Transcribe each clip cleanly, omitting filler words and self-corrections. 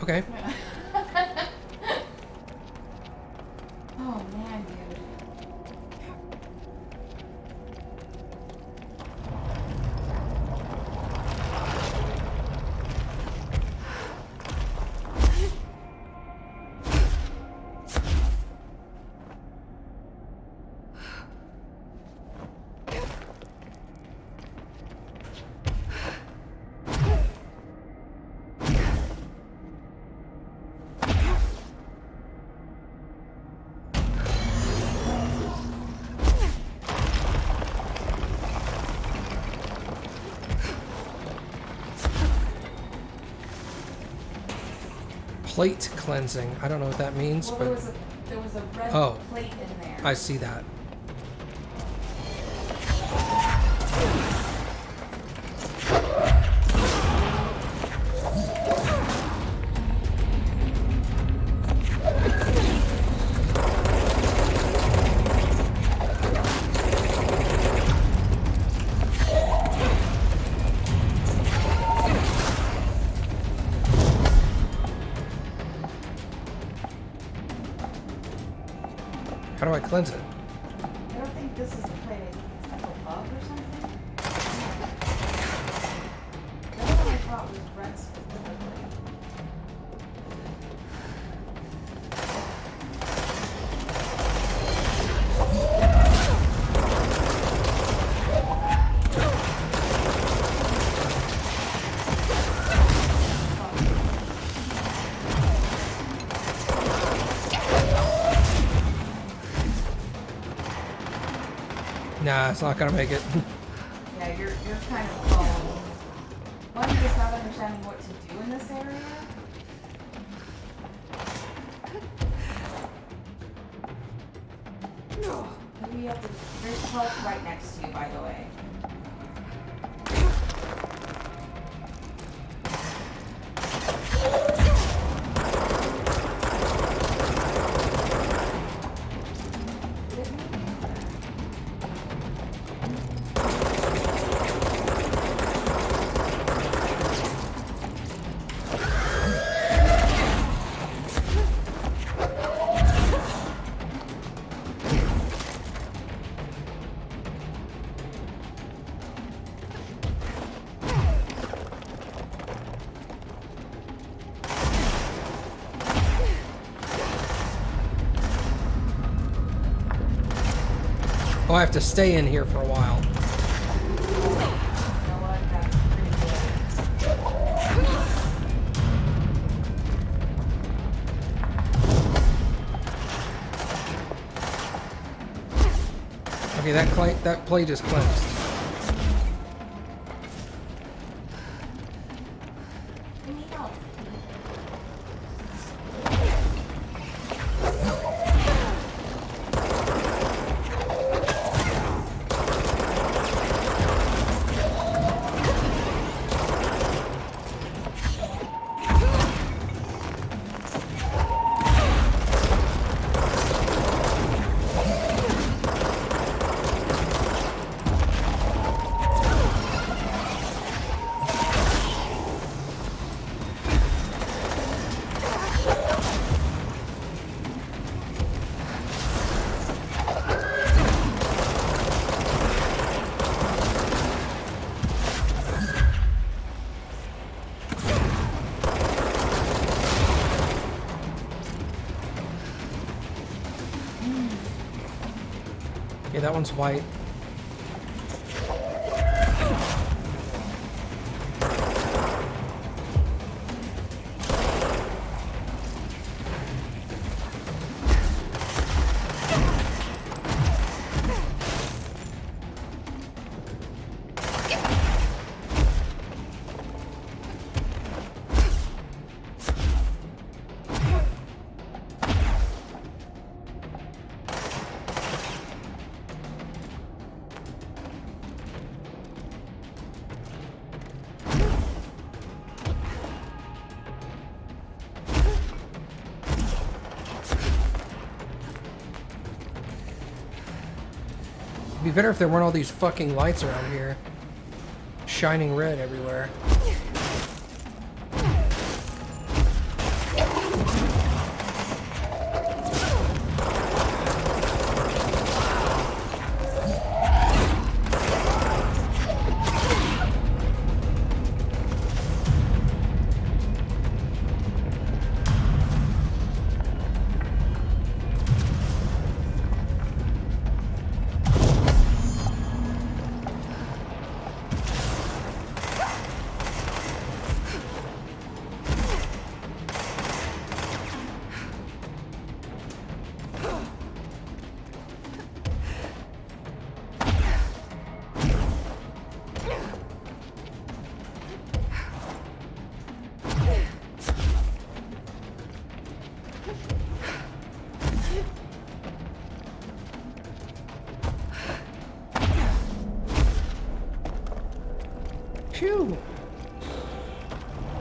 Okay. Oh man, dude. Plate cleansing. I don't know what that means, Well, but there was a red plate in there. I see that. How do I cleanse it? I don't think this is the plate. I think it's like a bug or something. The other one I thought was red specifically. Nah, it's not gonna make it. Yeah, you're kind of following. One, just not understanding what to do in this area. Maybe you have to. There's health right next to you, by the way. Oh, I have to stay in here for a while. You know what? That's pretty good. Okay, that plate is cleansed. Give me help. Okay, that one's white. It'd be better if there weren't all these fucking lights around here. Shining red everywhere. Phew.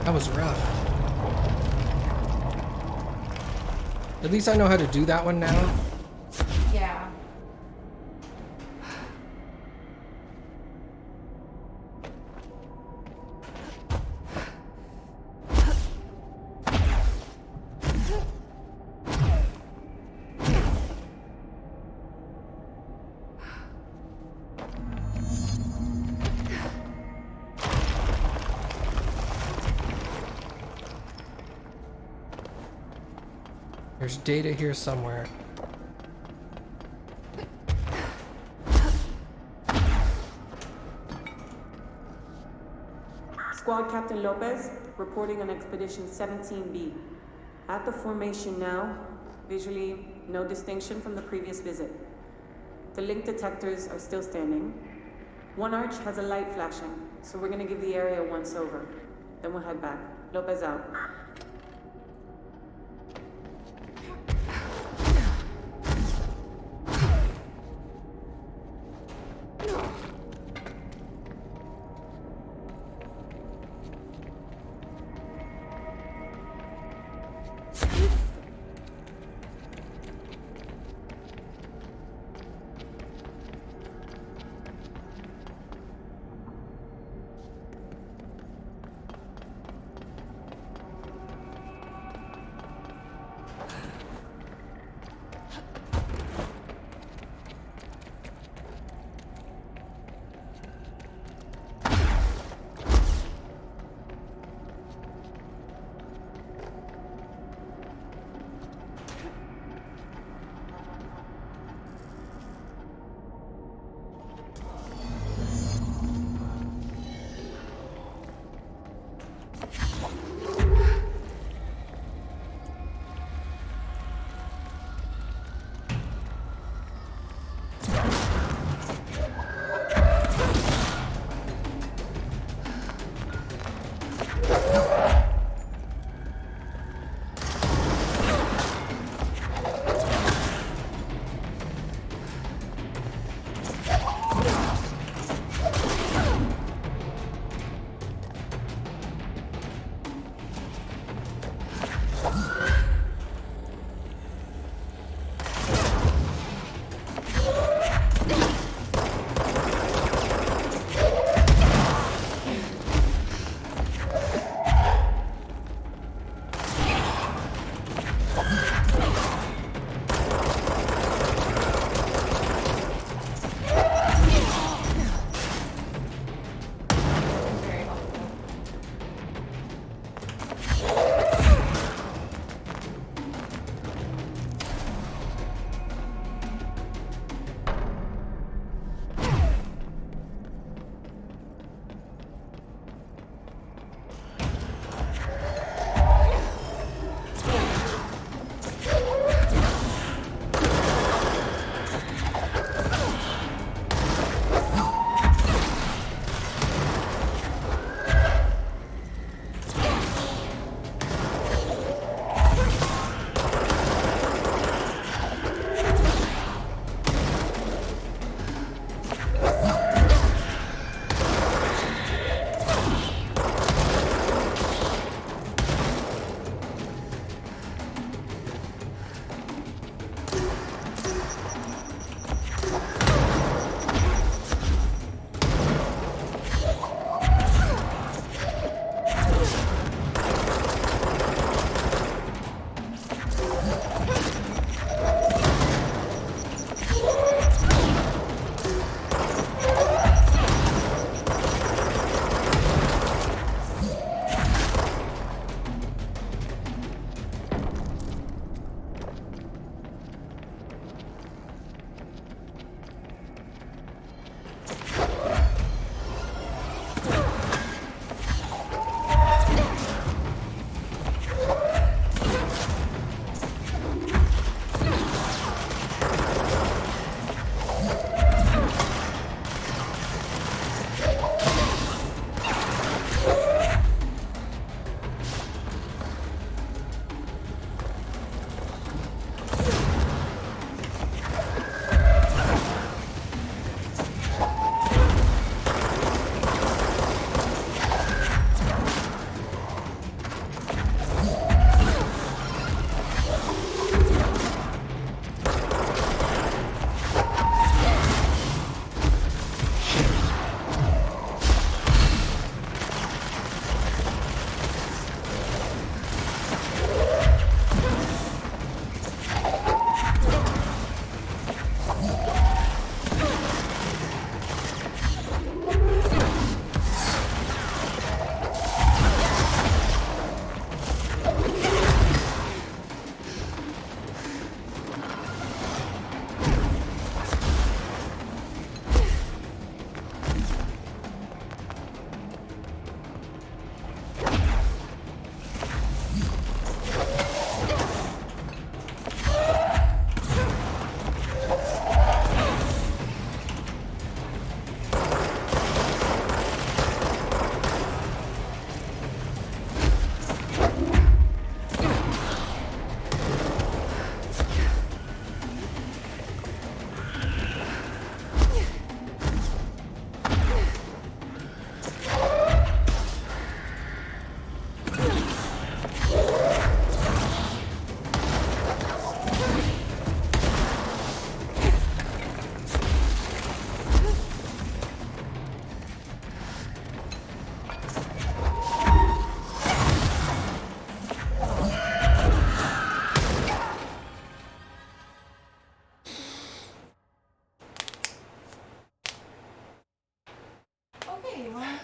That was rough. At least I know how to do that one now. Yeah. There's data here somewhere. Squad Captain Lopez, reporting on Expedition 17B. At the formation now, visually no distinction from the previous visit. The link detectors are still standing. One arch has a light flashing, so we're gonna give the area a once over. Then we'll head back. Lopez out.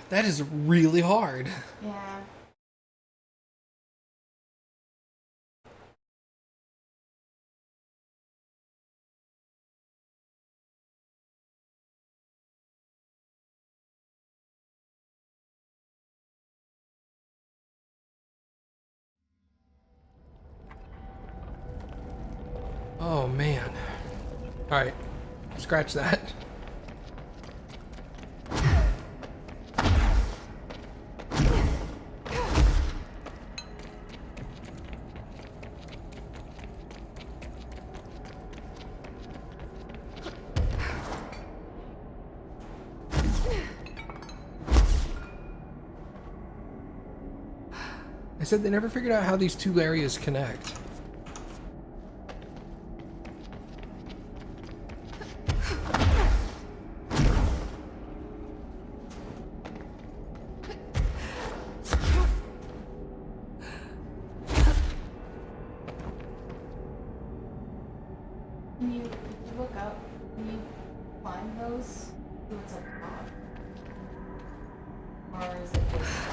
That is really hard. Yeah. Oh man. Alright. Scratch that. I said they never figured out how these two areas connect. When you look up, when you find those, do it's up top? Or is it just...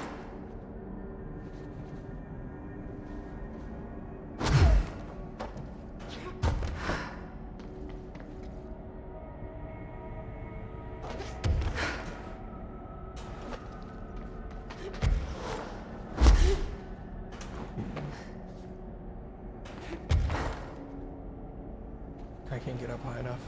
I can't get up high enough.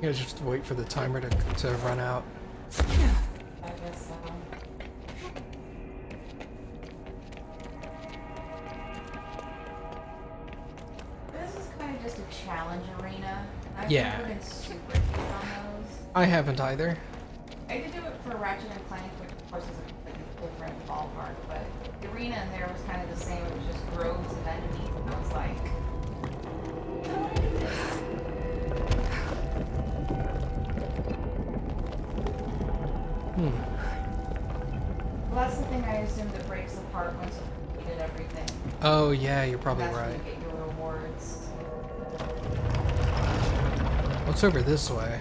You guys just wait for the timer to run out. I guess so. This is kind of just a challenge arena. I've Yeah. never been super keen on those. I haven't either. I did do it for Ratchet and Clank, which of course is a completely different ballpark, but the arena in there was kind of the same. It was just groves of enemies, and I was like, I don't want to do this. Well, that's the thing I assumed that breaks apart once you've completed everything. Oh yeah, you're probably That's when right. you get your rewards. What's over this way?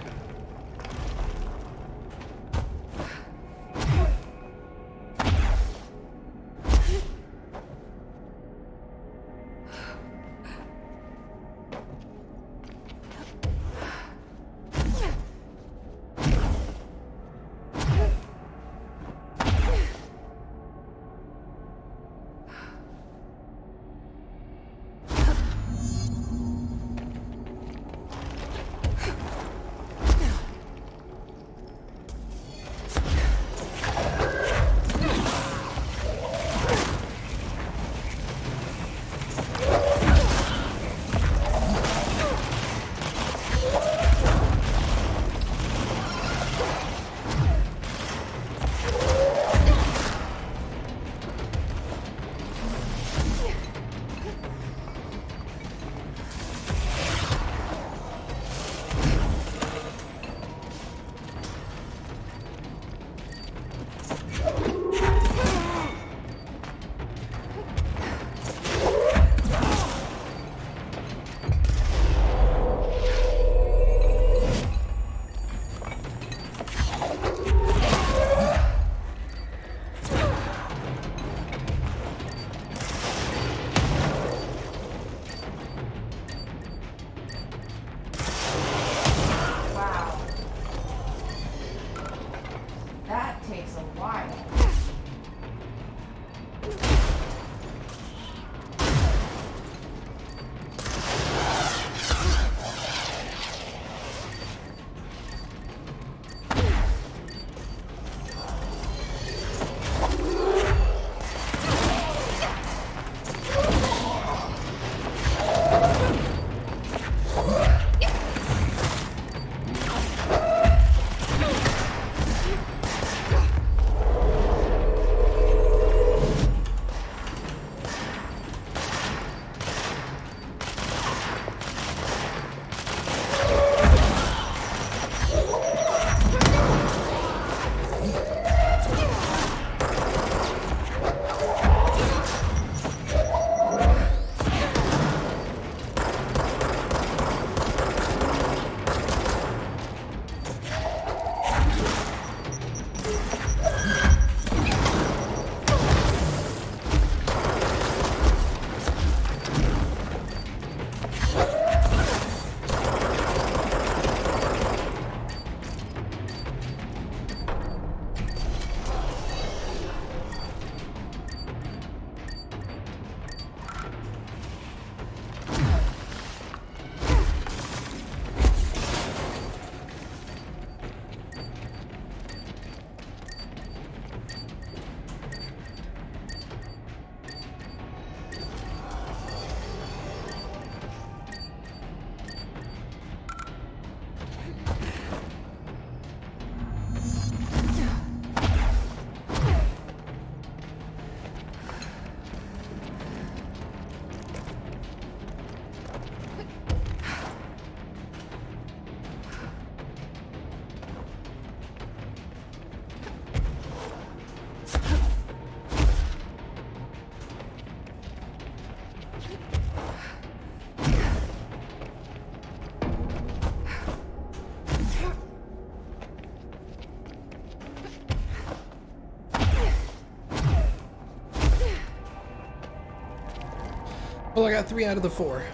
Well, I got 3 out of the 4.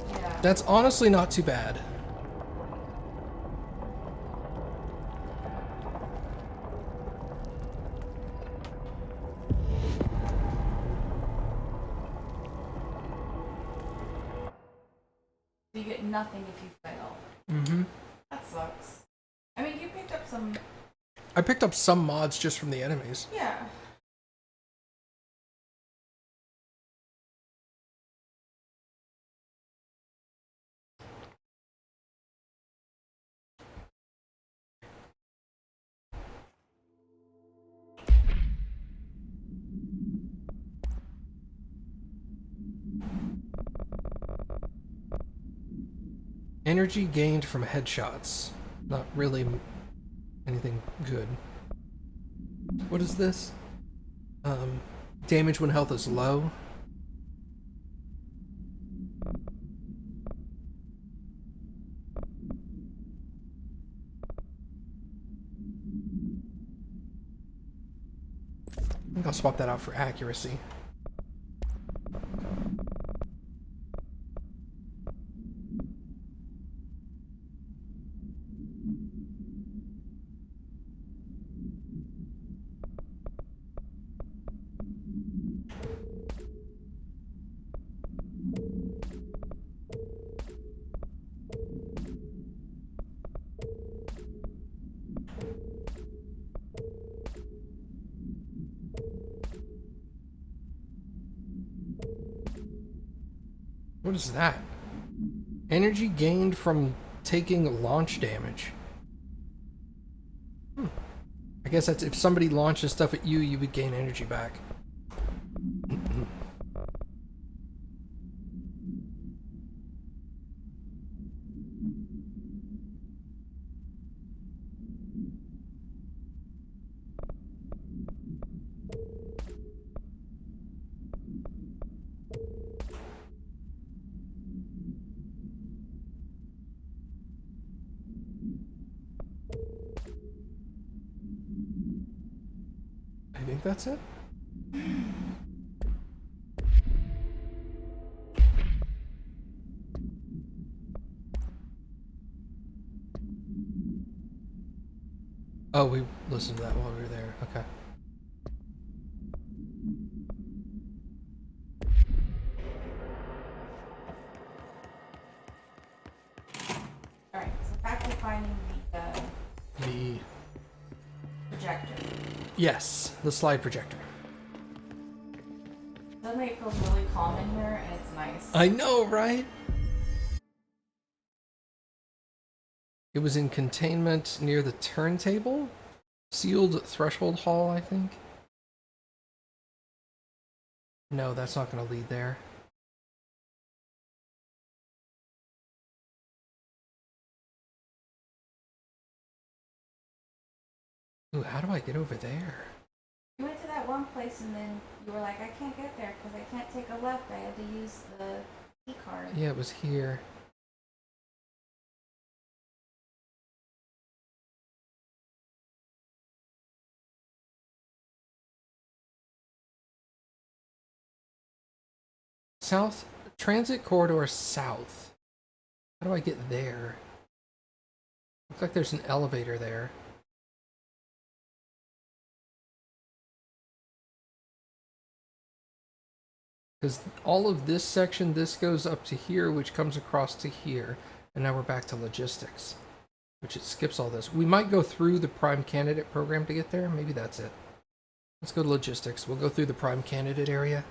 Yeah. That's honestly not too bad. You get nothing if you fail. Mm-hmm. That sucks. I mean, you picked up some... I picked up some mods just from the enemies. Yeah. Energy gained from headshots. Not really anything good. What is this? Damage when health is low. I think I'll swap that out for accuracy. What is that? Energy gained from taking launch damage. I guess that's if somebody launches stuff at you, you would gain energy back. I think that's it. Oh, we listened to that while we were there. Okay. Alright, so back to finding The projector. yes, the slide projector. Suddenly it feels really calm in here, and it's nice. I know, right? It was in containment near the turntable? Sealed threshold hall, I think? No, that's not going to lead there. Ooh, how do I get over there? You went to that one place, and then you were like, I can't get there because I can't take a left. I had to use the key card. Yeah, it was here. South Transit Corridor South. How do I get there? Looks like there's an elevator there. Because all of this section, this goes up to here, which comes across to here. And now we're back to logistics, which it skips all this. We might go through the prime candidate program to get there. Maybe that's it. Let's go to logistics. We'll go through the prime candidate area.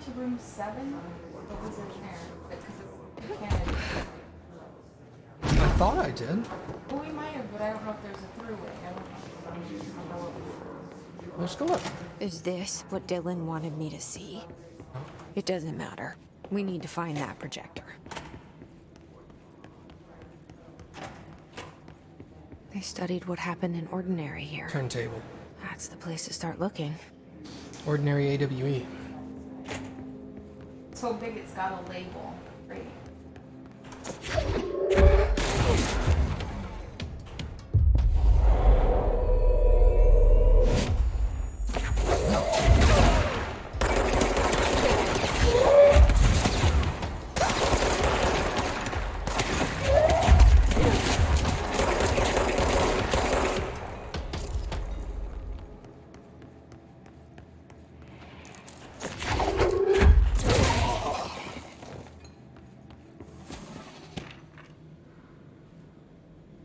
to room 7? What was in there? Because it can't. I thought I did. Well, we might have, but I don't know if there's a throughway. I don't know. Let's go up. Is this what Dylan wanted me to see? It doesn't matter. We need to find that projector. They studied what happened in Ordinary here. Turntable. That's the place to start looking. Ordinary AWE. So big it's got a label. Right.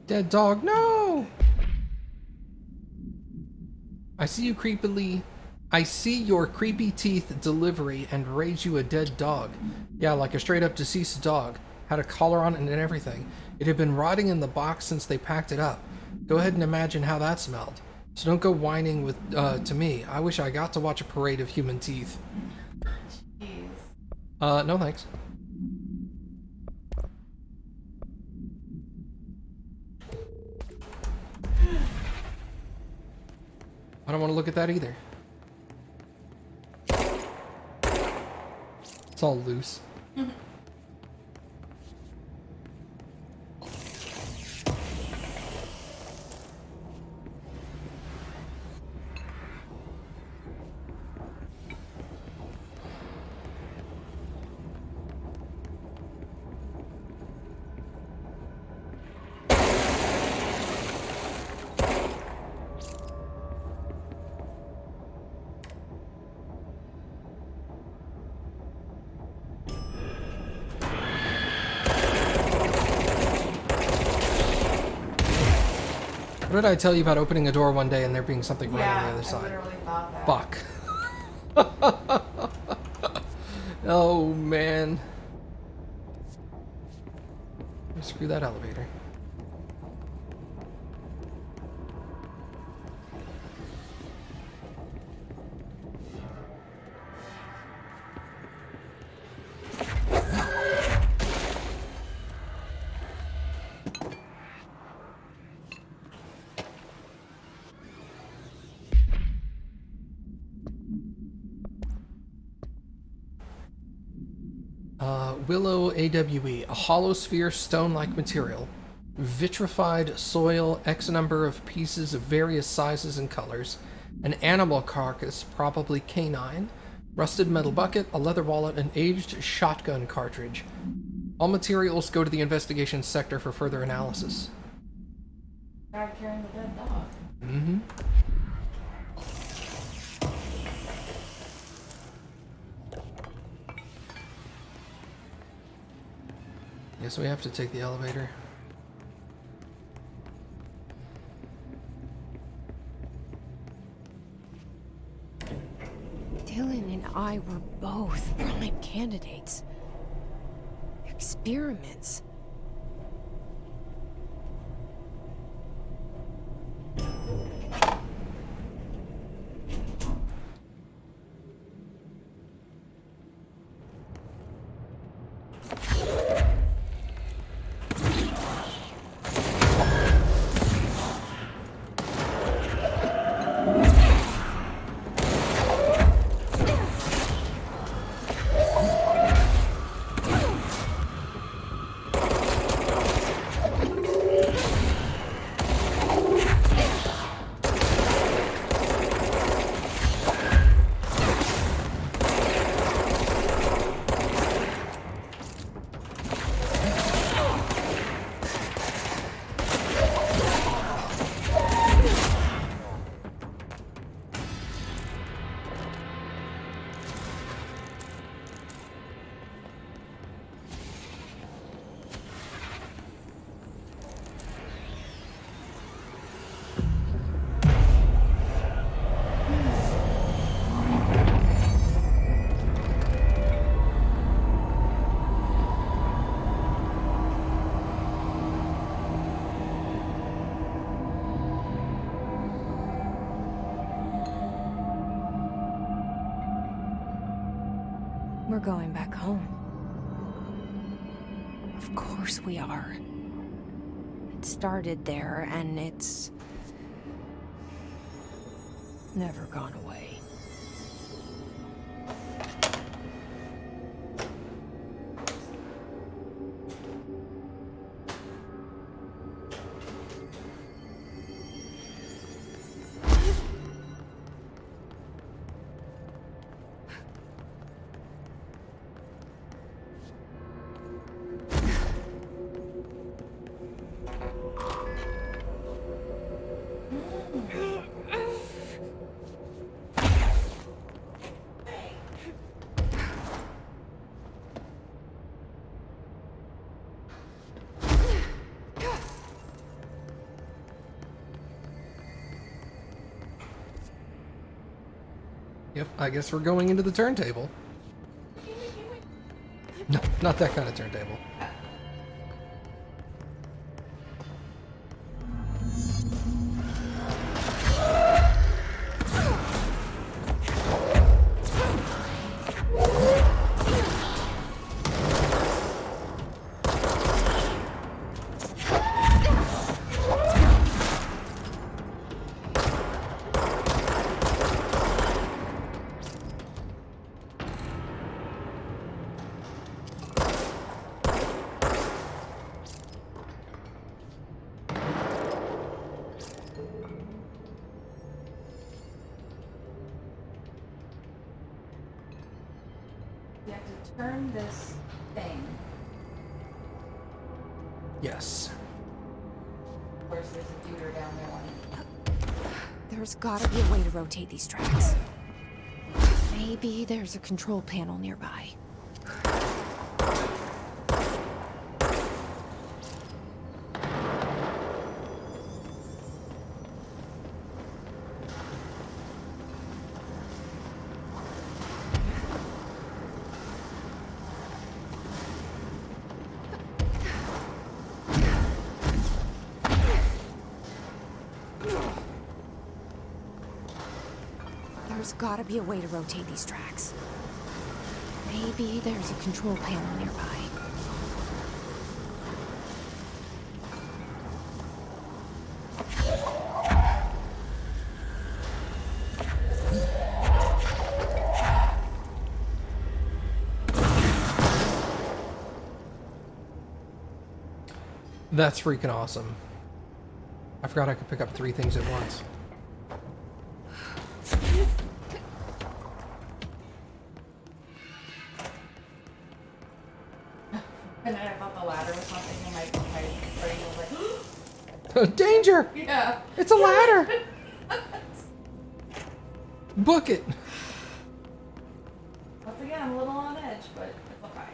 Dead dog, no! I see your creepy teeth delivery and raise you a dead dog. Yeah, like a straight up deceased dog. Had a collar on it and everything. It had been rotting in the box since they packed it up. Go ahead and imagine how that smelled. So don't go whining with to me. I wish I got to watch a parade of human teeth. Jeez. No thanks. I don't want to look at that either. It's all loose. What did I tell you about opening a door one day and there being something right on the other side? I literally thought that. Fuck. Oh, man. Screw that elevator. Willow AWE, a hollow sphere stone-like material, vitrified soil, X number of pieces of various sizes and colors, an animal carcass, probably canine, rusted metal bucket, a leather wallet, an aged shotgun cartridge. All materials go to the investigation sector for further analysis. Guy carrying the dead dog. Mm-hmm. Guess we have to take the elevator. Dylan and I were both prime candidates. Experiments. We're going back home. Of course we are. It started there, and it's never gone away. Yep, I guess we're going into the turntable. No, not that kind of turntable. You have to turn this thing. Yes. Of course, there's a duder down there one. There's gotta be a way to rotate these tracks. Maybe there's a control panel nearby. There's gotta be a way to rotate these tracks. Maybe there's a control panel nearby. That's freaking awesome. I forgot I could pick up 3 things at once. And then I thought the ladder was something, and my brain was like, Danger! yeah. It's a ladder! Book it! Once again, I'm a little on edge, but it's okay.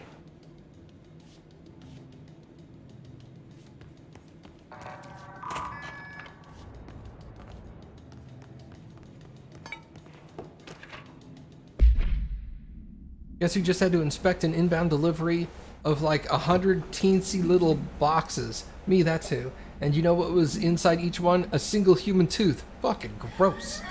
Guess you just had to inspect an inbound delivery of like 100 teensy little boxes. Me, that's who. And you know what was inside each one? A single human tooth. Fucking gross.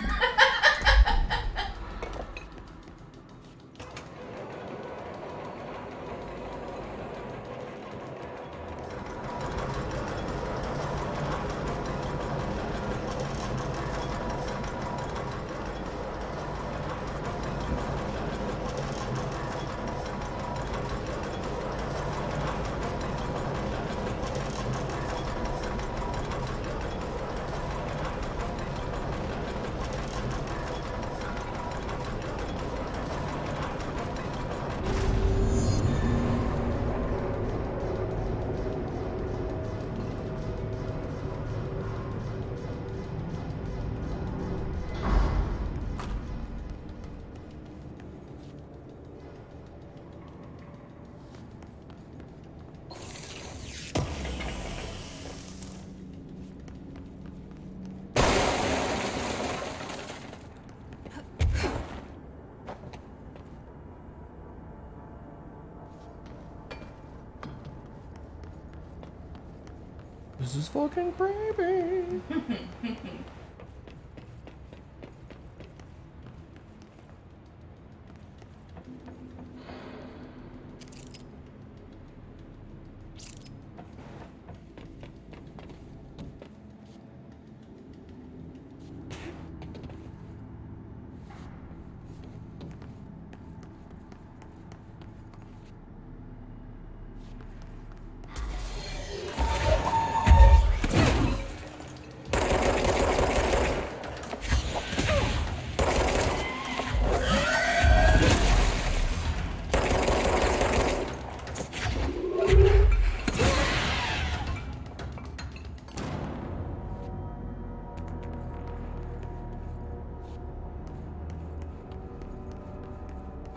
This is fucking creepy.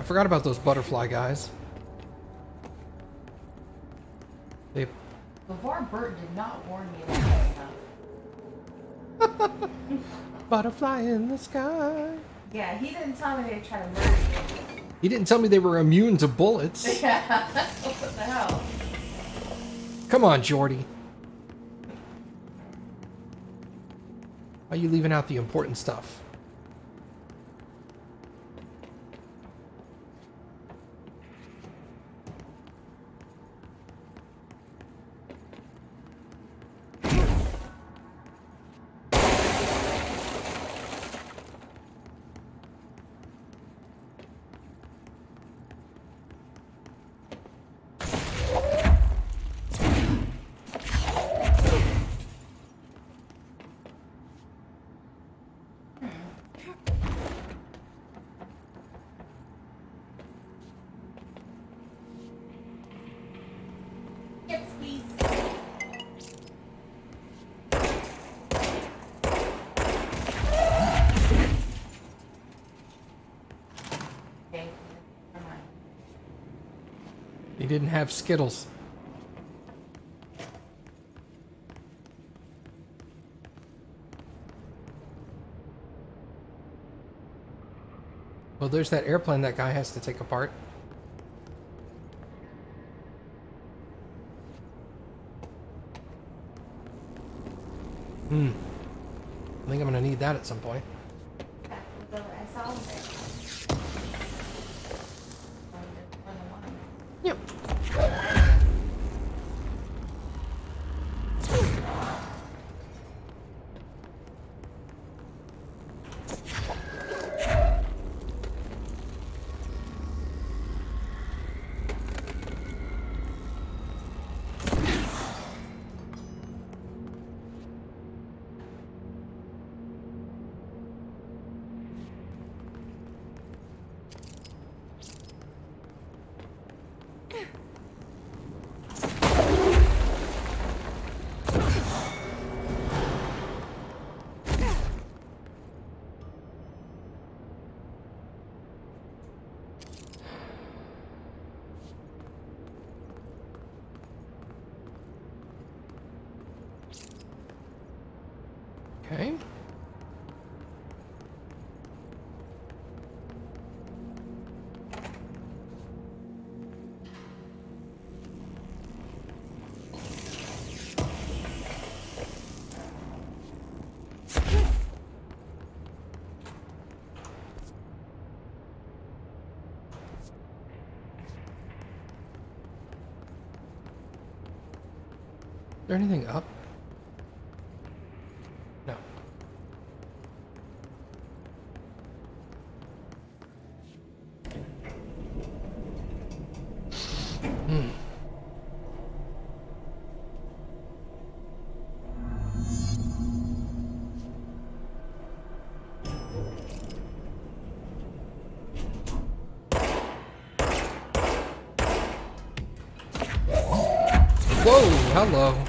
forgot about those butterfly guys. They... LeVar Burton did not warn me about that enough. Butterfly in the sky. Yeah, he didn't tell me they'd try to murder you. He didn't tell me they were immune to bullets. Yeah, what the hell? Come on, Jordy. Why are you leaving out the important stuff? Yes, please. Okay, never mind. He didn't have Skittles. Well, there's that airplane that guy has to take apart. I think I'm gonna need that at some point. Yeah, I saw him there. Yep. Okay. Is there anything up? No. Whoa, hello.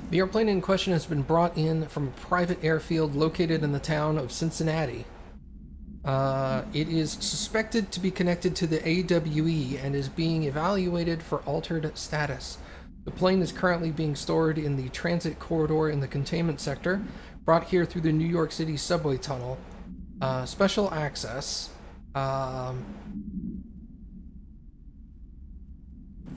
The airplane in question has been brought in from a private airfield located in the town of Cincinnati. It is suspected to be connected to the AWE and is being evaluated for altered status. The plane is currently being stored in the transit corridor in the containment sector. brought here through the New York City subway tunnel. Special access. For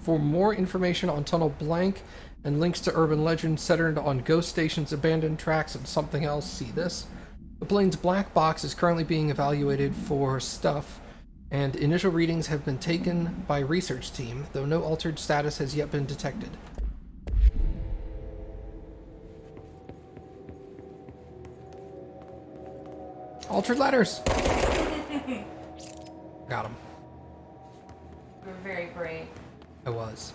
more information on Tunnel Blank and links to urban legends centered on ghost stations, abandoned tracks, and something else, see this. The plane's black box is currently being evaluated for stuff, and initial readings have been taken by research team, though no altered status has yet been detected. Altered letters! Got him. You're very brave. I was.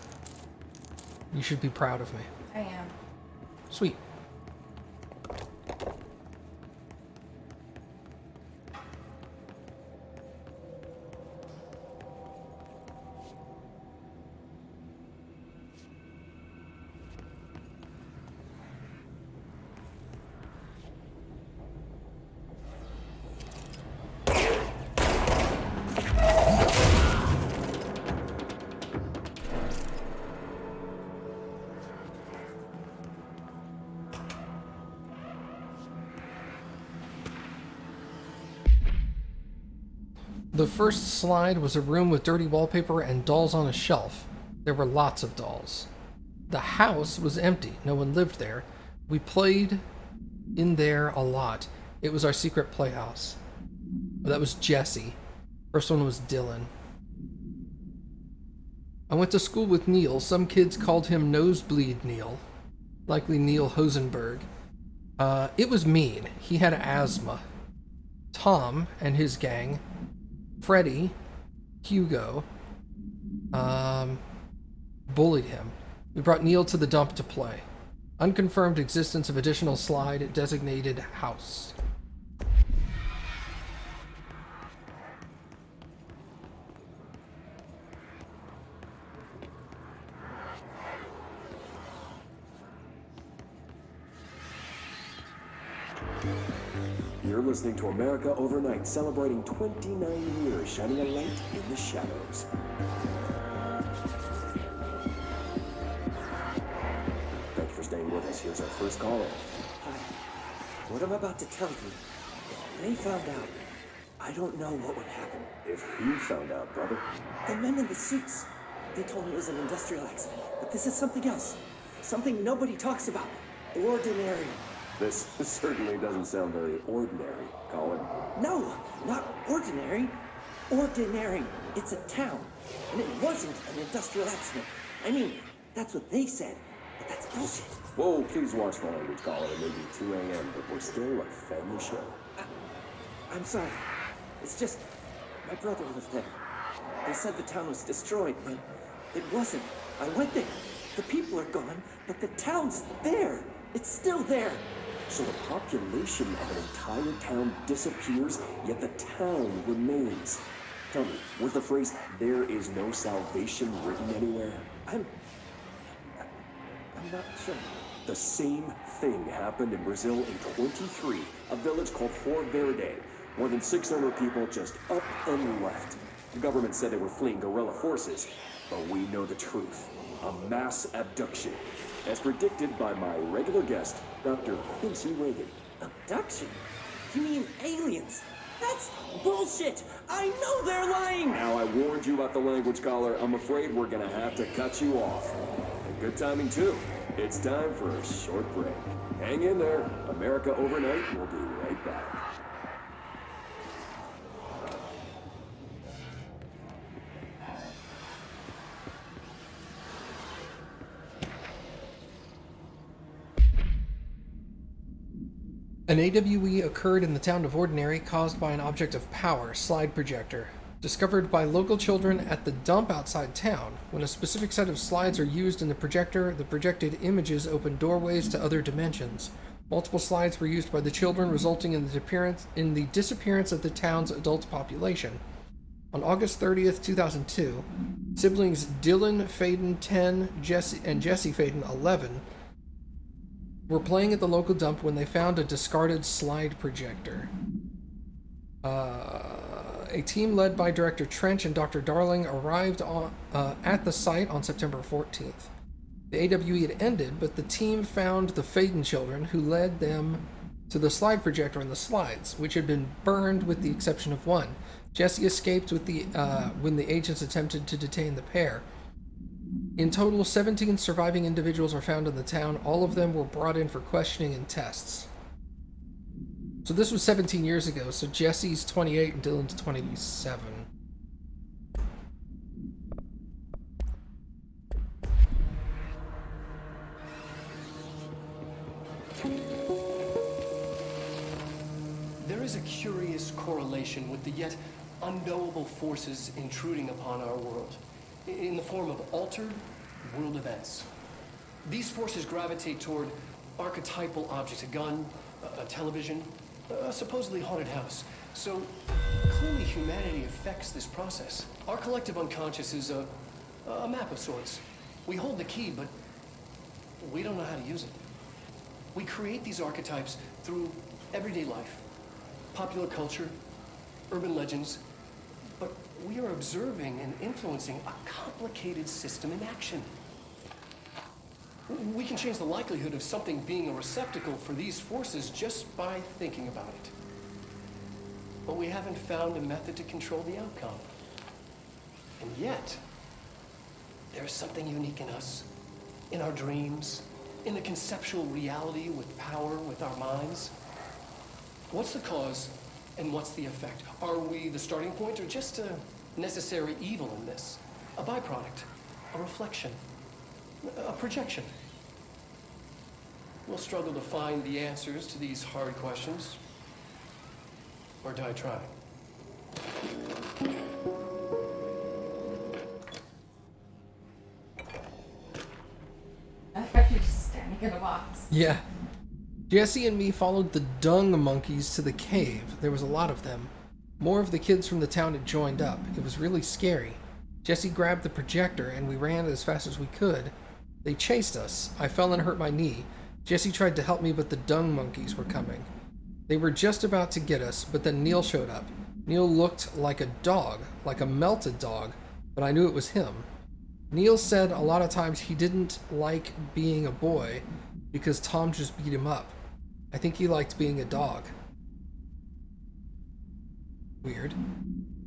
You should be proud of me. I am. Sweet. The first slide was a room with dirty wallpaper and dolls on a shelf. There were lots of dolls. The house was empty. No one lived there. We played in there a lot. It was our secret playhouse. That was Jesse. First one was Dylan. I went to school with Neil. Some kids called him Nosebleed Neil. Likely Neil Hosenberg. It was mean. He had asthma. Tom and his gang, Freddy, Hugo, bullied him. We brought Neil to the dump to play. Unconfirmed existence of additional slide designated house. You're listening to America Overnight, celebrating 29 years, shining a light in the shadows. Thanks for staying with us. Here's our first caller. Hi. What I'm about to tell you, if they found out, I don't know what would happen. If you found out, brother. The men in the suits, they told me it was an industrial accident, but this is something else. Something nobody talks about. Ordinary. This certainly doesn't sound very ordinary, Colin. No, not ordinary. Ordinary. It's a town. And it wasn't an industrial accident. I mean, that's what they said. But that's bullshit. Whoa, please watch the language, Colin. It may be 2 a.m., but we're still a family show. I'm sorry. It's just, my brother lived there. They said the town was destroyed, but it wasn't. I went there. The people are gone, but the town's there. It's still there. So the population of an entire town disappears, yet the town remains. Tell me, was the phrase, "there is no salvation," written anywhere? I'm not sure. The same thing happened in Brazil in 23, a village called Fort Verde. More than 600 people just up and left. The government said they were fleeing guerrilla forces, but we know the truth. A mass abduction, as predicted by my regular guest, Dr. Quincy Reagan. Abduction? You mean aliens? That's bullshit! I know they're lying! Now, I warned you about the language, caller. I'm afraid we're gonna have to cut you off. And good timing, too. It's time for a short break. Hang in there. America Overnight will be right back. An AWE occurred in the town of Ordinary caused by an object of power, slide projector, discovered by local children at the dump outside town. When a specific set of slides are used in the projector, the projected images open doorways to other dimensions. Multiple slides were used by the children, resulting in the disappearance of the town's adult population. On August 30th, 2002, siblings Dylan Faden, 10, and Jesse Faden, 11, were playing at the local dump when they found a discarded slide projector. A team led by Director Trench and Dr. Darling arrived at the site on September 14th. The AWE had ended, but the team found the Faden children, who led them to the slide projector in the slides, which had been burned with the exception of one. Jesse escaped with when the agents attempted to detain the pair. In total, 17 surviving individuals are found in the town. All of them were brought in for questioning and tests. So this was 17 years ago, so Jesse's 28 and Dylan's 27. There is a curious correlation with the yet unknowable forces intruding upon our world, in the form of altered world events. These forces gravitate toward archetypal objects, a gun, a television, a supposedly haunted house. So clearly humanity affects this process. Our collective unconscious is a map of sorts. We hold the key, but we don't know how to use it. We create these archetypes through everyday life, popular culture, urban legends, but we are observing and influencing a complicated system in action. We can change the likelihood of something being a receptacle for these forces just by thinking about it. But we haven't found a method to control the outcome. And yet, there's something unique in us, in our dreams, in the conceptual reality with power with our minds. What's the cause and what's the effect? Are we the starting point or just a necessary evil in this? A byproduct, a reflection, a projection? We'll struggle to find the answers to these hard questions, or die trying. I thought you were just standing in a box. Yeah. Jesse and me followed the dung monkeys to the cave. There was a lot of them. More of the kids from the town had joined up. It was really scary. Jesse grabbed the projector and we ran as fast as we could. They chased us. I fell and hurt my knee. Jesse tried to help me, but the dung monkeys were coming. They were just about to get us, but then Neil showed up. Neil looked like a dog, like a melted dog, but I knew it was him. Neil said a lot of times he didn't like being a boy because Tom just beat him up. I think he liked being a dog. Weird.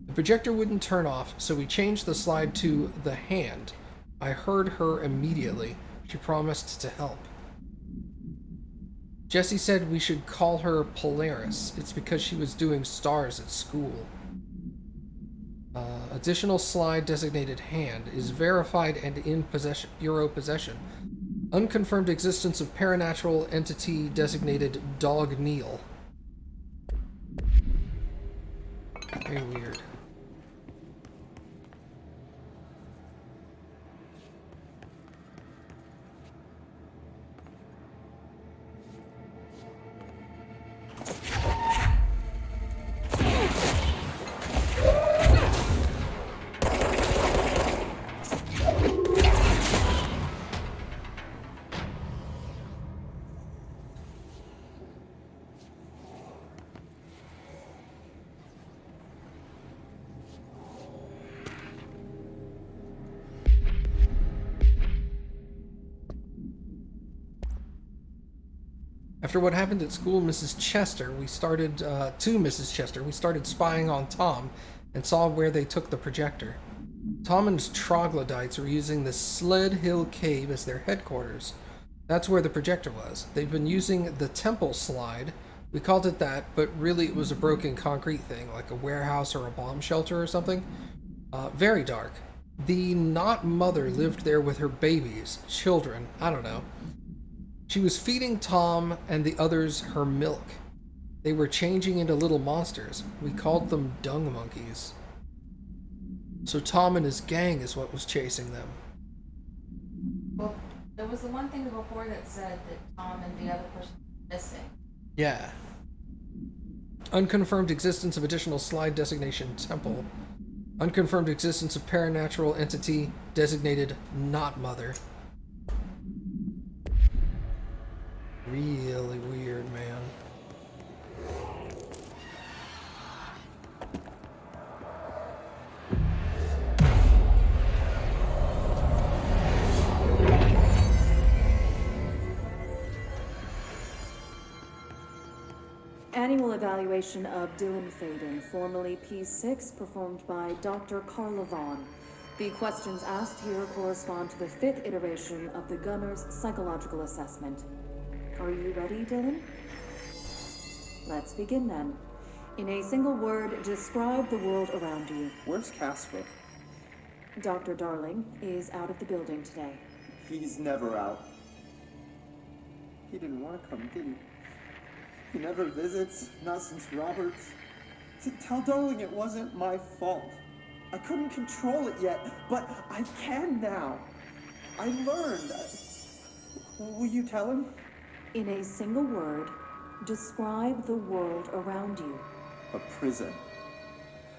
The projector wouldn't turn off, so we changed the slide to the hand. I heard her immediately. She promised to help. Jesse said we should call her Polaris. It's because she was doing stars at school. Additional slide designated hand is verified and in Bureau possession. Unconfirmed existence of paranatural entity designated Dog Neil. Very weird. After what happened at school, Mrs. Chester, we started spying on Tom and saw where they took the projector. Tom and his troglodytes were using the Sled Hill Cave as their headquarters. That's where the projector was. They've been using the temple slide. We called it that, but really it was a broken concrete thing, like a warehouse or a bomb shelter or something. Very dark. The not mother lived there with her babies, children, I don't know. She was feeding Tom and the others her milk. They were changing into little monsters. We called them dung monkeys. So Tom and his gang is what was chasing them. Well, there was the one thing before that said that Tom and the other person were missing. Yeah. Unconfirmed existence of additional slide designation temple. Unconfirmed existence of paranatural entity designated not mother. Really weird, man. Annual evaluation of Dylan Faden, formerly P6, performed by Dr. Carla Vaughn. The questions asked here correspond to the 5th iteration of the Gunner's psychological assessment. Are you ready, Dylan? Let's begin then. In a single word, describe the world around you. Where's Casper? Dr. Darling is out of the building today. He's never out. He didn't want to come, did he? He never visits, not since Roberts. Tell Darling it wasn't my fault. I couldn't control it yet, but I can now. I learned. Will you tell him? In a single word, describe the world around you. A prison.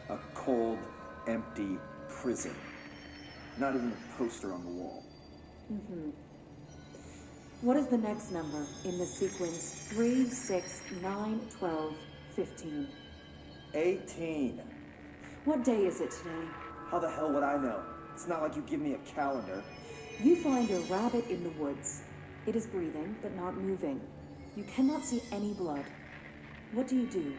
A cold, empty prison. Not even a poster on the wall. What is the next number in the sequence 3, 6, 9, 12, 15? 18. What day is it today? How the hell would I know? It's not like you give me a calendar. You find a rabbit in the woods. It is breathing, but not moving. You cannot see any blood. What do you do?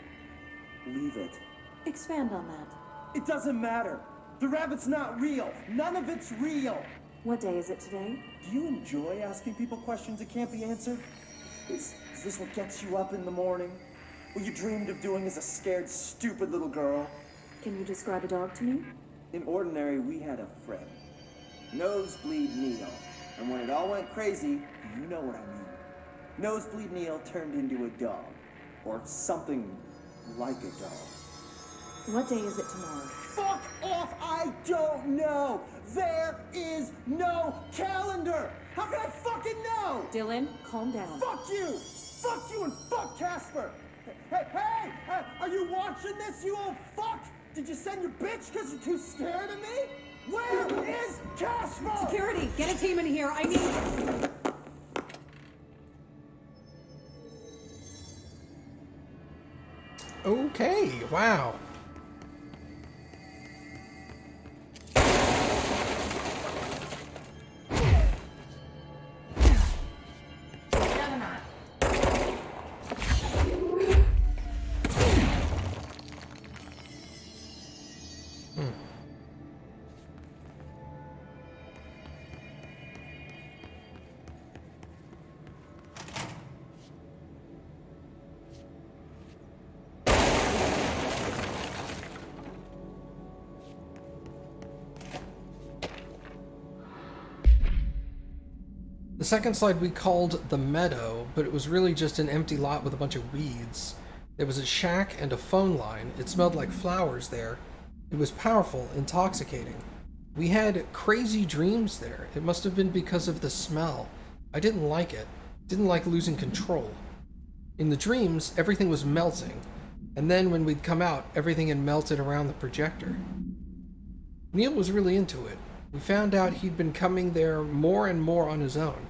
Leave it. Expand on that. It doesn't matter. The rabbit's not real. None of it's real. What day is it today? Do you enjoy asking people questions that can't be answered? Is this what gets you up in the morning? What you dreamed of doing as a scared, stupid little girl? Can you describe a dog to me? In Ordinary, we had a friend. Nosebleed Neil. And when it all went crazy, you know what I mean. Nosebleed Neil turned into a dog. Or something like a dog. What day is it tomorrow? Fuck off! I don't know! There is no calendar! How can I fucking know? Dylan, calm down. Fuck you! Fuck you and fuck Casper! Hey! Are you watching this, you old fuck? Did you send your bitch because you're too scared of me? Where is Casper? Security, get a team in here. I need... Okay, wow. Juggernaut. The second slide we called the Meadow, but it was really just an empty lot with a bunch of weeds. There was a shack and a phone line. It smelled like flowers there. It was powerful, intoxicating. We had crazy dreams there. It must have been because of the smell. I didn't like it. Didn't like losing control. In the dreams, everything was melting. And then when we'd come out, everything had melted around the projector. Neil was really into it. We found out he'd been coming there more and more on his own.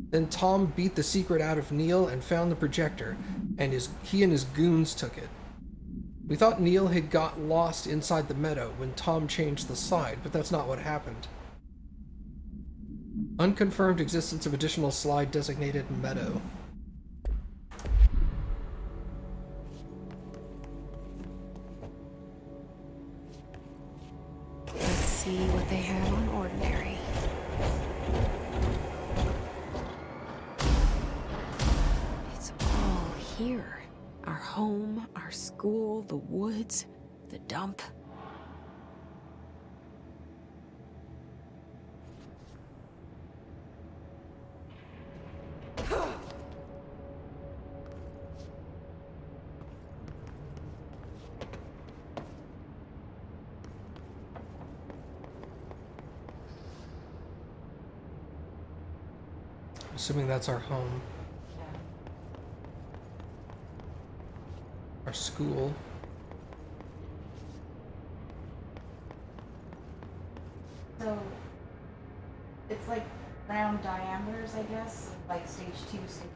Then Tom beat the secret out of Neil and found the projector, and he and his goons took it. We thought Neil had got lost inside the meadow when Tom changed the slide, but that's not what happened. Unconfirmed existence of additional slide designated Meadow. Let's see what they have on Ordinary. It's all here. Our home, our school, the woods, the dump. Assuming that's our home. Our school. So it's like round diameters, I guess, like stage 2, stage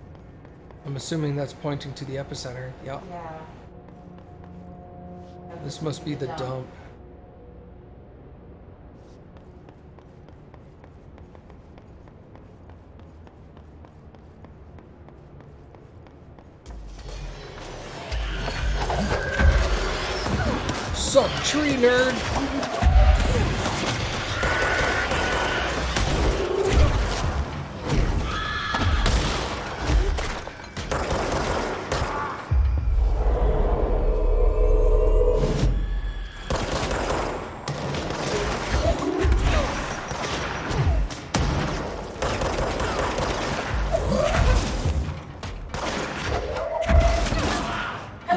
I'm assuming that's pointing to the epicenter. Yep. yeah. This must be the dump. Sup, tree nerd?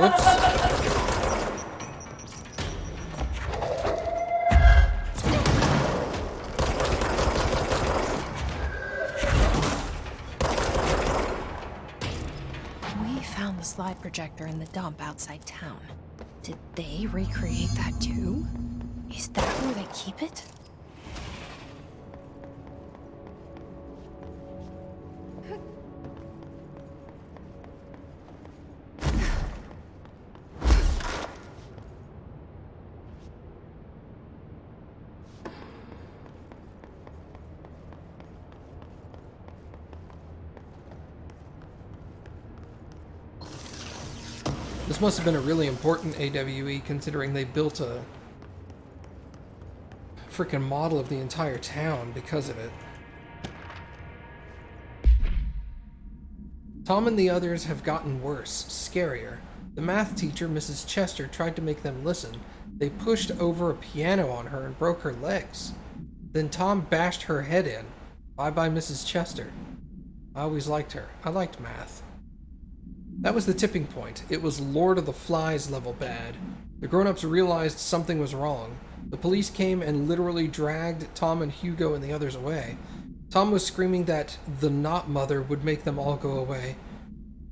Whoops. We found the slide projector in the dump outside town. Did they recreate that too? Is that where they keep it? This must have been a really important AWE, considering they built a freaking model of the entire town because of it. Tom and the others have gotten worse, scarier. The math teacher, Mrs. Chester, tried to make them listen. They pushed over a piano on her and broke her legs. Then Tom bashed her head in. Bye-bye, Mrs. Chester. I always liked her. I liked math. That was the tipping point. It was Lord of the Flies level bad. The grown-ups realized something was wrong. The police came and literally dragged Tom and Hugo and the others away. Tom was screaming that the not mother would make them all go away.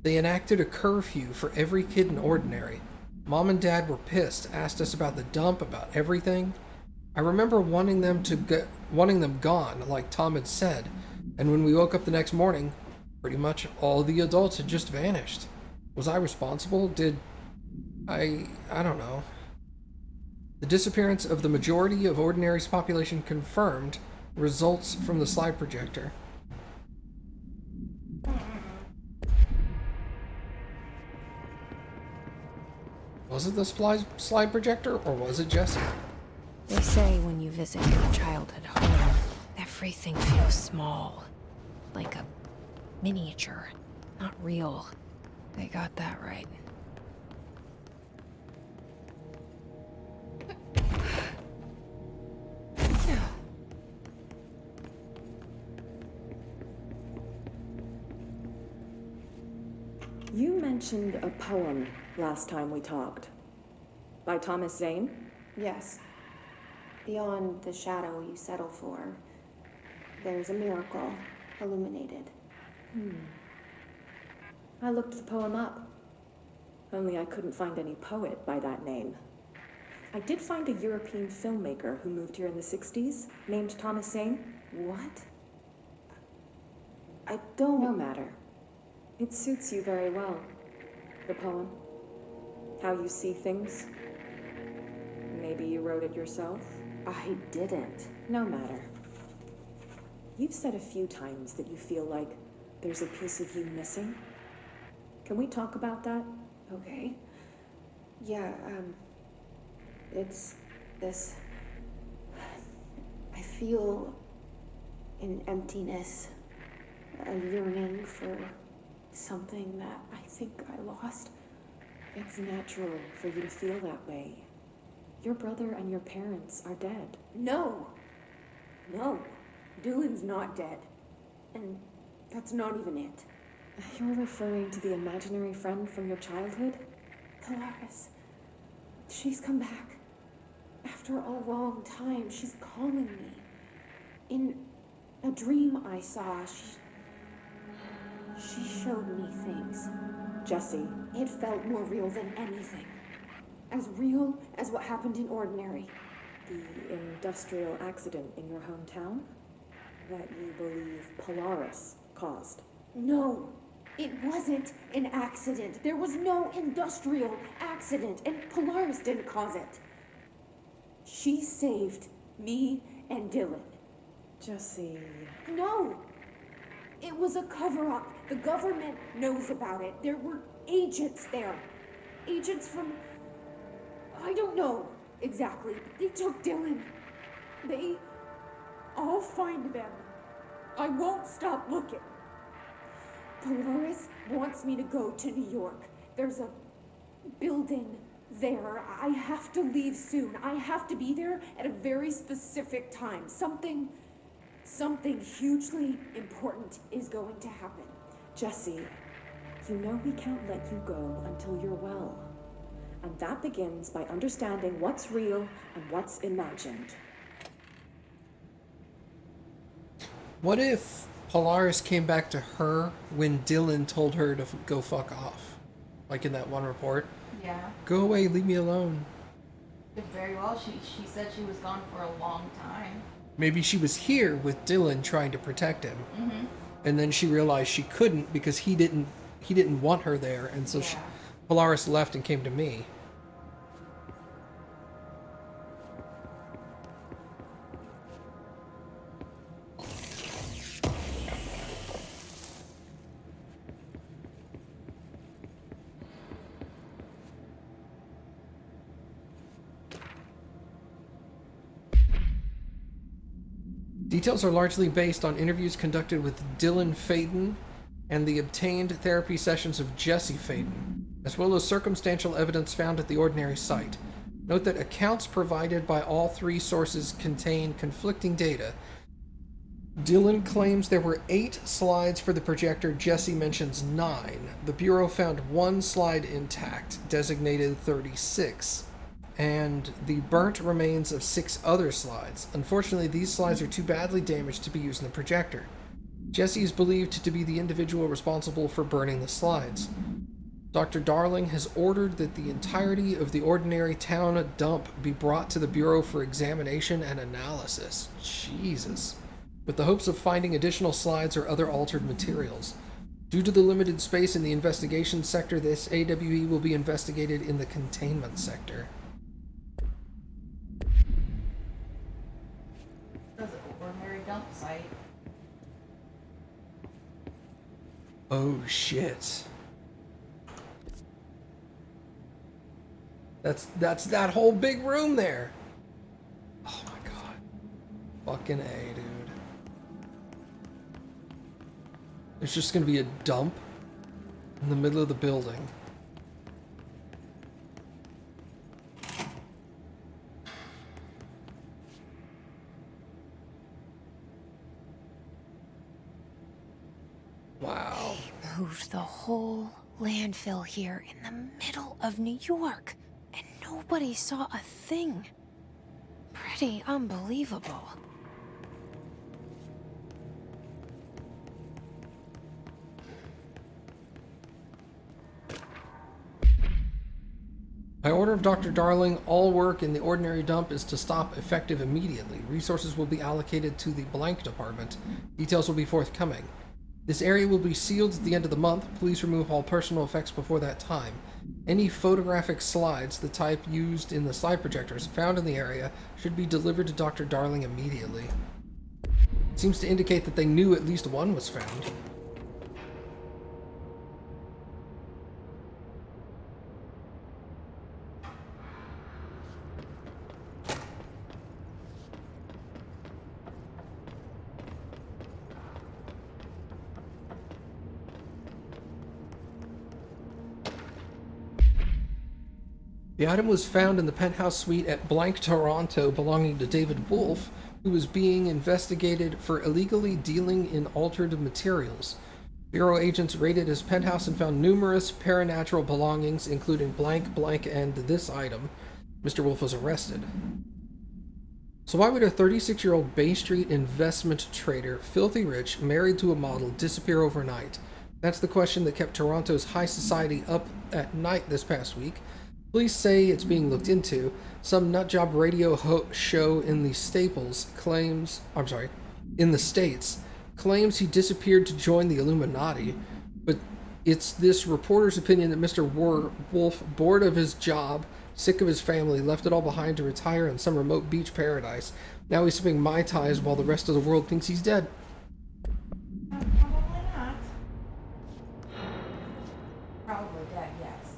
They enacted a curfew for every kid in Ordinary. Mom and Dad were pissed, asked us about the dump, about everything. I remember wanting them gone, like Tom had said, and when we woke up the next morning, pretty much all the adults had just vanished. Was I responsible? I don't know. The disappearance of the majority of Ordinary's population confirmed. Results from the slide projector. Was it the slide projector, or was it Jesse? They say when you visit your childhood home, everything feels small. Like a miniature, not real. They got that right. You mentioned a poem last time we talked. By Thomas Zane? Yes. Beyond the shadow you settle for, there's a miracle illuminated. I looked the poem up. Only I couldn't find any poet by that name. I did find a European filmmaker who moved here in the 60s, named Thomas Zane. What? I don't... No matter. It suits you very well. The poem. How you see things. Maybe you wrote it yourself? I didn't. No matter. You've said a few times that you feel like there's a piece of you missing. Can we talk about that? Okay. Yeah, it's this... I feel an emptiness, a yearning for something that I think I lost. It's natural for you to feel that way. Your brother and your parents are dead. No! No. Dylan's not dead. And that's not even it. You're referring to the imaginary friend from your childhood? Polaris. She's come back. After a long time, she's calling me. In a dream I saw, she showed me things. Jesse. It felt more real than anything. As real as what happened in Ordinary. The industrial accident in your hometown? That you believe Polaris caused? No, it wasn't an accident. There was no industrial accident, and Polaris didn't cause it. She saved me and Dylan. Jesse... No! It was a cover-up. The government knows about it. There were agents there. Agents from... I don't know. exactly, but they took Dylan. I'll find them. I won't stop looking. Polaris wants me to go to New York. There's a building there. I have to leave soon. I have to be there at a very specific time. Something hugely important is going to happen. Jesse, you know we can't let you go until you're well. And that begins by understanding what's real and what's imagined. What if Polaris came back to her when Dylan told her to go fuck off? Like in that one report? Yeah. Go away, leave me alone. Very well. She said she was gone for a long time. Maybe she was here with Dylan trying to protect him. Mm-hmm. And then she realized she couldn't because he didn't want her there, and so Polaris left and came to me. Details are largely based on interviews conducted with Dylan Faden and the obtained therapy sessions of Jesse Faden, as well as circumstantial evidence found at the ordinary site. Note that accounts provided by all three sources contain conflicting data. Dylan claims there were 8 slides for the projector. Jesse mentions 9. The Bureau found 1 slide intact, designated 36. And the burnt remains of 6 other slides. Unfortunately, these slides are too badly damaged to be used in the projector. Jesse is believed to be the individual responsible for burning the slides. Dr. Darling has ordered that the entirety of the ordinary town dump be brought to the Bureau for examination and analysis. Jesus. With the hopes of finding additional slides or other altered materials. Due to the limited space in the investigation sector, this AWE will be investigated in the containment sector. Ordinary dump site. Oh shit. That's that whole big room there. Oh my god. Fucking A, dude. There's just gonna be a dump in the middle of the building. Wow. Moved the whole landfill here in the middle of New York, and nobody saw a thing. Pretty unbelievable. By order of Dr. Darling, all work in the ordinary dump is to stop effective immediately. Resources will be allocated to the blank department. Details will be forthcoming. This area will be sealed at the end of the month. Please remove all personal effects before that time. Any photographic slides, the type used in the slide projectors, found in the area should be delivered to Dr. Darling immediately. It seems to indicate that they knew at least one was found. The item was found in the penthouse suite at Blank Toronto belonging to David Wolf, who was being investigated for illegally dealing in altered materials. Bureau agents raided his penthouse and found numerous paranatural belongings, including blank, blank, and this item. Mr. Wolf was arrested. So why would a 36-year-old Bay Street investment trader, filthy rich, married to a model, disappear overnight? That's the question that kept Toronto's high society up at night this past week. Police say it's being looked into. Some nutjob radio show in the States claims he disappeared to join the Illuminati. But it's this reporter's opinion that Mr. Wolf, bored of his job, sick of his family, left it all behind to retire in some remote beach paradise. Now he's sipping Mai Tais while the rest of the world thinks he's dead. Probably not. Probably dead, yes.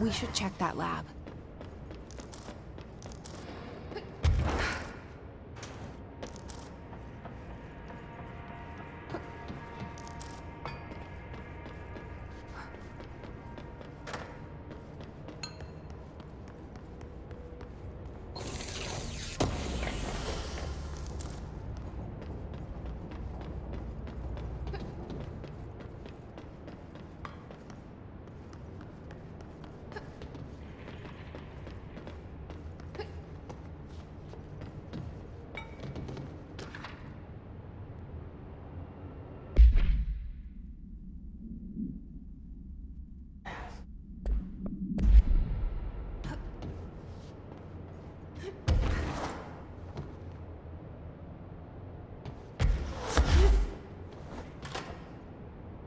We should check that lab.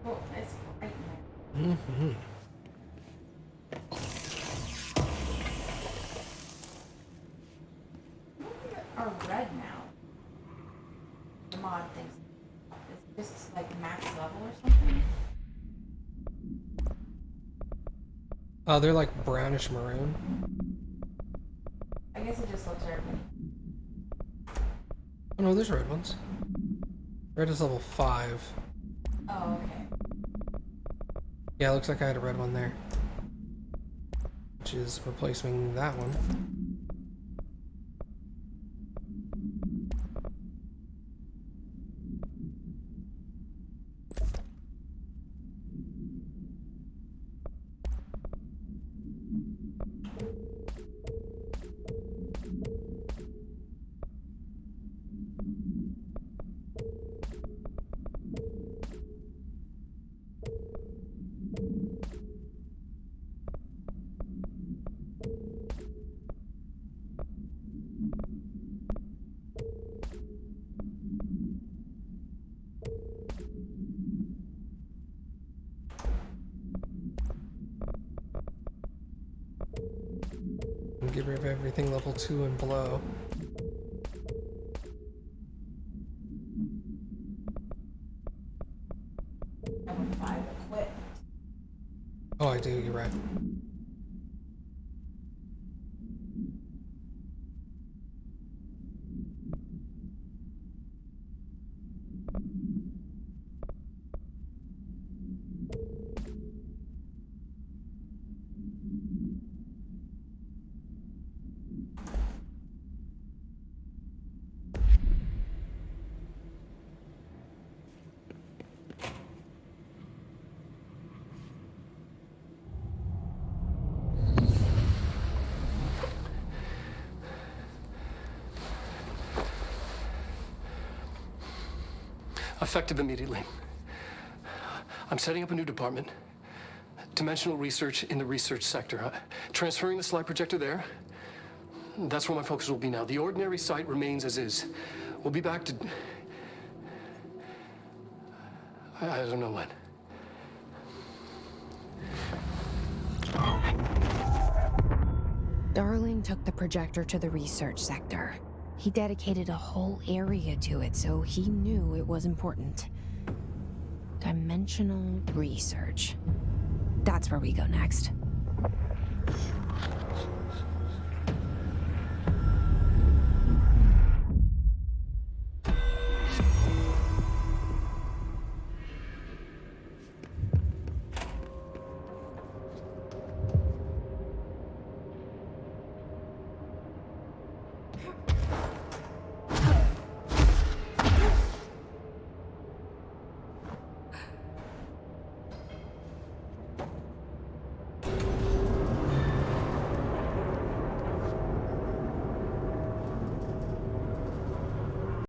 Oh, it's right in there. Mm-hmm. Are red now. The mod thinks it's just like max level or something. Oh, they're like brownish maroon. I guess it just looks red. Oh no, there's red ones. Red is level 5. Oh, okay. Yeah, it looks like I had a red one there. Which is replacing that one. And get rid of everything level 2 and below. Number 5 equip. Oh, I do, you're right. Effective immediately. I'm setting up a new department. Dimensional research in the research sector. Transferring the slide projector there. That's where my focus will be now. The ordinary site remains as is. We'll be back to... I don't know when. Darling took the projector to the research sector. He dedicated a whole area to it, so he knew it was important. Dimensional research. That's where we go next.